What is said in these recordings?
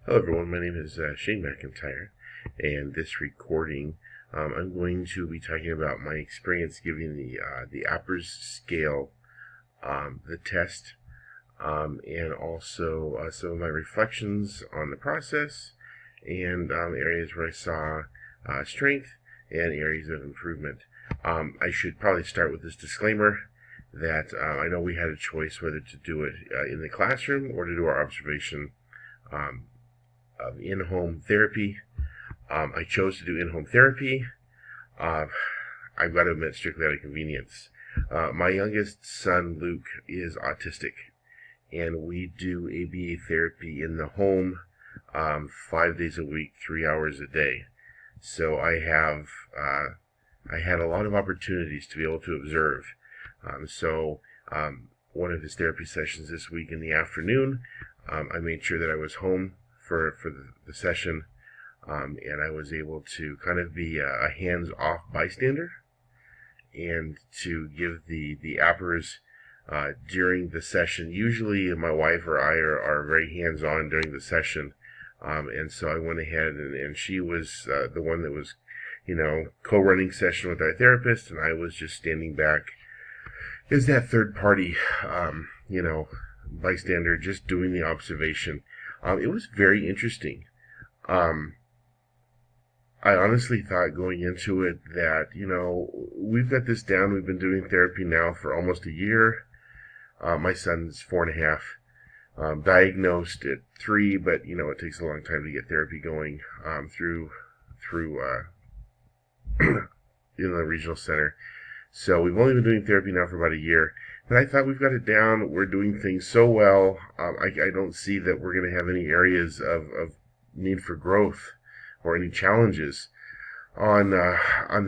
Hello everyone, my name is Shane McIntyre, and this recording I'm going to be talking about my experience giving the APERS scale, the test, and also some of my reflections on the process and areas where I saw strength and areas of improvement. I should probably start with this disclaimer that I know we had a choice whether to do it in the classroom or to do our observation of in-home therapy. I chose to do in-home therapy. I've got to admit, strictly out of convenience. My youngest son, Luke, is autistic, and we do ABA therapy in the home 5 days a week, 3 hours a day. So I had a lot of opportunities to be able to observe. One of his therapy sessions this week in the afternoon, I made sure that I was home for the session, and I was able to kind of be a hands-off bystander and to give the APERS during the session. Usually my wife or I are very hands-on during the session, and so I went ahead and she was the one that was, co-running session with our therapist, and I was just standing back as that third party, bystander, just doing the observation. It was very interesting. I honestly thought going into it that, we've got this down. We've been doing therapy now for almost a year. My son's 4.5, diagnosed at 3, but, it takes a long time to get therapy going through in the regional center. So we've only been doing therapy now for about a year. But I thought we've got it down. We're doing things so well. I don't see that we're going to have any areas of need for growth or any challenges on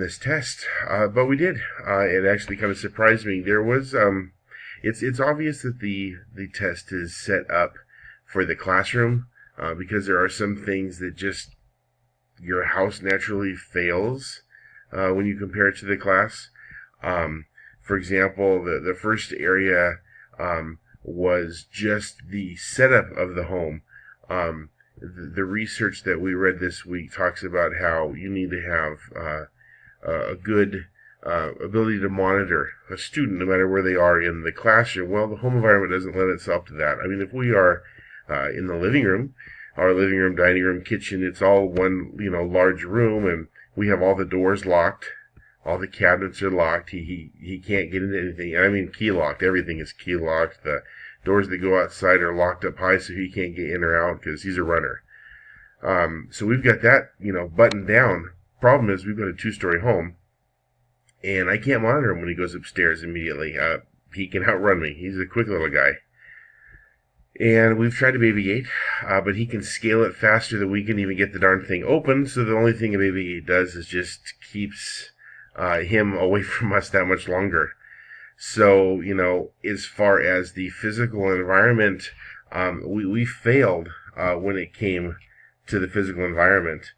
this test. But we did. It actually kind of surprised me. There was it's obvious that the test is set up for the classroom because there are some things that just your house naturally fails when you compare it to the class. For example, the first area was just the setup of the home. The research that we read this week talks about how you need to have a good ability to monitor a student no matter where they are in the classroom. Well, the home environment doesn't lend itself to that. I mean, if we are in the living room, our living room, dining room, kitchen, it's all one, large room, and we have all the doors locked. All the cabinets are locked. He can't get into anything. I mean, key locked. Everything is key locked. The doors that go outside are locked up high so he can't get in or out because he's a runner. So we've got that, buttoned down. Problem is we've got a 2-story home, and I can't monitor him when he goes upstairs immediately. He can outrun me. He's a quick little guy. And we've tried to baby gate, but he can scale it faster than we can even get the darn thing open. So the only thing a baby gate does is just keeps him away from us that much longer. So, as far as the physical environment, we failed when it came to the physical environment.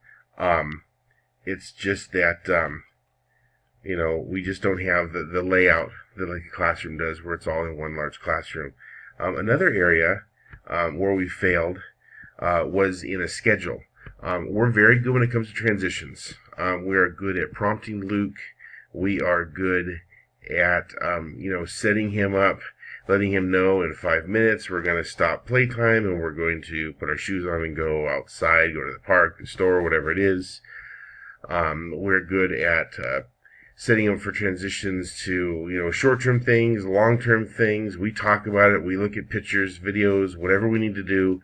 It's just that, we just don't have the layout that like a classroom does where it's all in one large classroom. Another area where we failed was in a schedule. We're very good when it comes to transitions. We are good at prompting Luke. We are good at, setting him up, letting him know in 5 minutes we're going to stop playtime and we're going to put our shoes on and go outside, go to the park, the store, whatever it is. We're good at setting him for transitions to, short-term things, long-term things. We talk about it. We look at pictures, videos, whatever we need to do.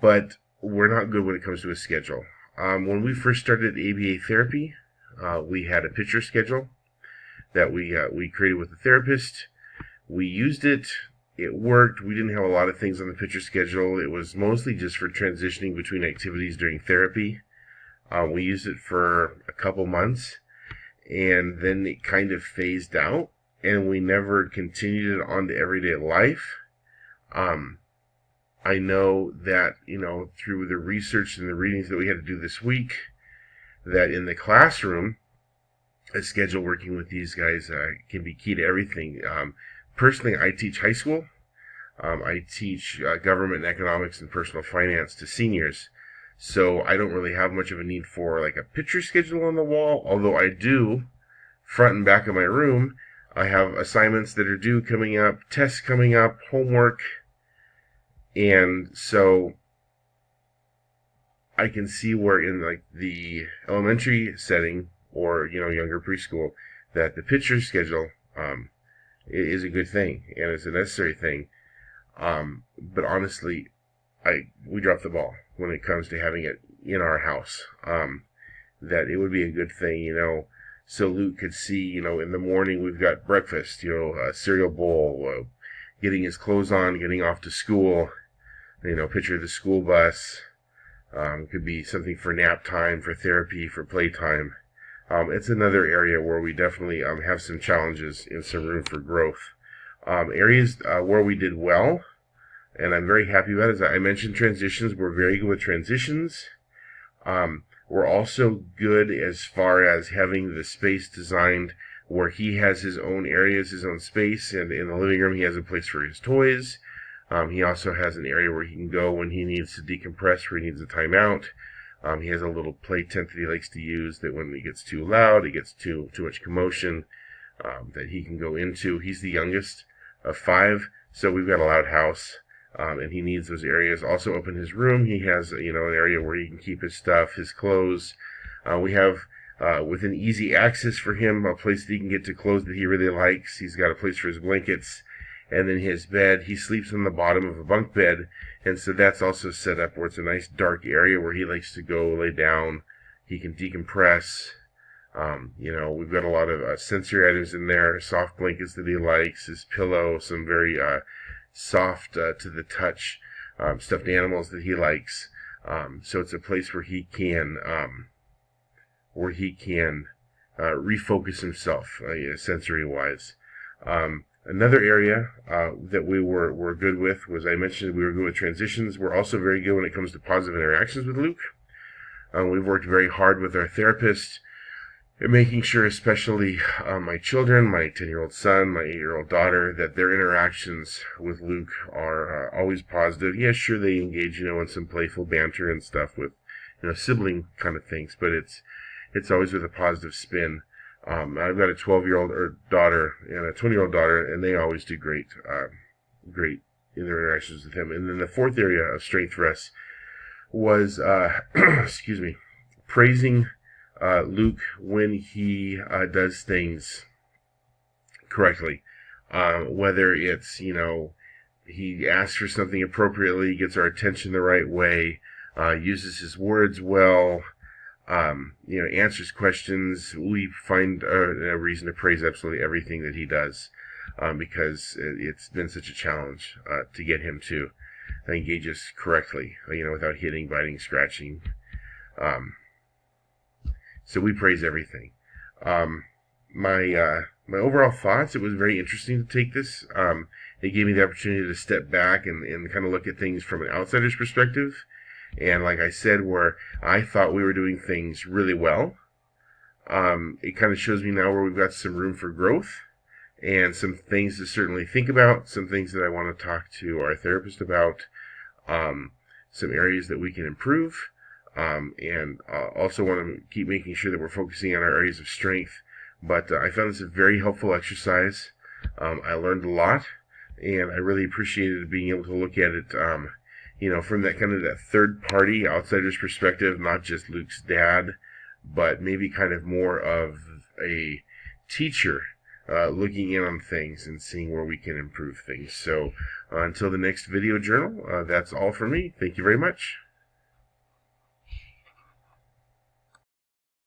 But we're not good when it comes to a schedule. When we first started ABA therapy, we had a picture schedule that we created with the therapist. We used it. It worked. We didn't have a lot of things on the picture schedule. It was mostly just for transitioning between activities during therapy. We used it for a couple months, and then it kind of phased out, and we never continued it on to everyday life. I know that, through the research and the readings that we had to do this week, that in the classroom, a schedule working with these guys can be key to everything. Personally, I teach high school. I teach government and economics and personal finance to seniors. So I don't really have much of a need for like a picture schedule on the wall, although I do, front and back of my room, I have assignments that are due coming up, tests coming up, homework, and so I can see where in like the elementary setting or younger preschool that the picture schedule is a good thing and it's a necessary thing. But honestly, we dropped the ball when it comes to having it in our house. That it would be a good thing, so Luke could see, in the morning we've got breakfast, a cereal bowl, getting his clothes on, getting off to school, picture the school bus. Could be something for nap time, for therapy, for playtime. It's another area where we definitely have some challenges and some room for growth. Areas where we did well, and I'm very happy about it, as I mentioned transitions. We're very good with transitions. We're also good as far as having the space designed where he has his own areas, his own space, and in the living room he has a place for his toys. He also has an area where he can go when he needs to decompress, where he needs a timeout. He has a little play tent that he likes to use that when it gets too loud, it gets too much commotion, that he can go into. He's the youngest of 5, so we've got a loud house, and he needs those areas. Also up in his room, he has an area where he can keep his stuff, his clothes. We have within easy access for him a place that he can get to clothes that he really likes. He's got a place for his blankets. And then his bed, he sleeps on the bottom of a bunk bed, and so that's also set up where it's a nice dark area where he likes to go lay down. He can decompress. We've got a lot of sensory items in there, soft blankets that he likes, his pillow, some very soft to the touch stuffed animals that he likes. So it's a place where he can refocus himself sensory-wise. Another area that we were good with was, I mentioned, we were good with transitions. We're also very good when it comes to positive interactions with Luke. We've worked very hard with our therapist at making sure, especially my children, my 10-year-old son, my 8-year-old daughter, that their interactions with Luke are always positive. Yeah, sure, they engage, in some playful banter and stuff with, sibling kind of things, but it's always with a positive spin. I've got a 12-year-old daughter and a 20-year-old daughter, and they always do great in their interactions with him. And then the fourth area of strength for us was, praising Luke when he does things correctly. Whether it's, he asks for something appropriately, gets our attention the right way, uses his words well, answers questions. We find a reason to praise absolutely everything that he does, because it's been such a challenge to get him to engage us correctly, without hitting, biting, scratching. So we praise everything. My overall thoughts, it was very interesting to take this. It gave me the opportunity to step back and kind of look at things from an outsider's perspective. And like I said, where I thought we were doing things really well, it kind of shows me now where we've got some room for growth and some things to certainly think about, some things that I want to talk to our therapist about, some areas that we can improve, and also want to keep making sure that we're focusing on our areas of strength. But I found this a very helpful exercise. I learned a lot, and I really appreciated being able to look at it from that kind of that third party outsider's perspective, not just Luke's dad, but maybe kind of more of a teacher looking in on things and seeing where we can improve things. So until the next video journal, that's all for me. Thank you very much.